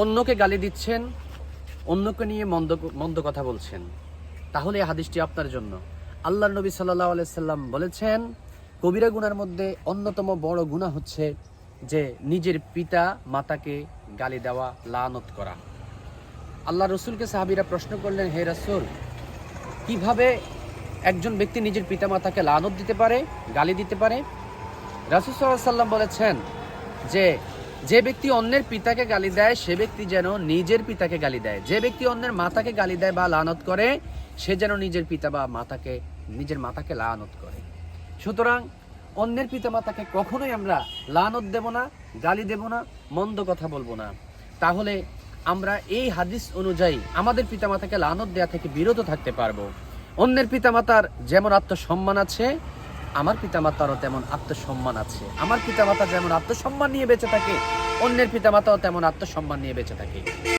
অন্যকে গালি দিচ্ছেন, অন্যকে নিয়ে মন্দ কথা বলছেন, তাহলে এই হাদিসটি আপনার জন্য। আল্লাহর নবী সাল্লাল্লাহু আলাইহি সাল্লাম বলেছেন, কবিরা গুনার মধ্যে অন্যতম বড় গুনাহ হচ্ছে যে নিজের পিতা মাতাকে গালি দেওয়া, লানত করা। আল্লাহ রসুলকে সাহাবীরা প্রশ্ন করলেন, হে রাসূল, কিভাবে একজন ব্যক্তি নিজের পিতা মাতাকে লানত দিতে পারে, গালি দিতে পারে? রাসূল সাল্লাল্লাহু আলাইহি সাল্লাম বলেছেন যে ব্যক্তি অন্যের পিতাকে গালি দেয় সে ব্যক্তি যেন নিজের পিতাকে গালি দেয়, যে ব্যক্তি অন্যের মাতাকে গালি দেয় বা লানত করে সে যেন নিজের পিতা বা নিজের মাতাকে লানত করে। সুতরাং অন্যের পিতা মাতাকে কখনোই আমরা লানত দেব না, গালি দেব না, মন্দ কথা বলবো না। তাহলে আমরা এই হাদিস অনুযায়ী আমাদের পিতা মাতাকে লানত দেয়া থেকে বিরত থাকতে পারবো। অন্যের পিতা মাতার যেমন আত্মসম্মান আছে, আমার পিতামাতারও তেমন আত্মসম্মান আছে। আমার পিতামাতা যেমন আত্মসম্মান নিয়ে বেঁচে থাকে, অন্যের পিতামাতাও তেমন আত্মসম্মান নিয়ে বেঁচে থাকে।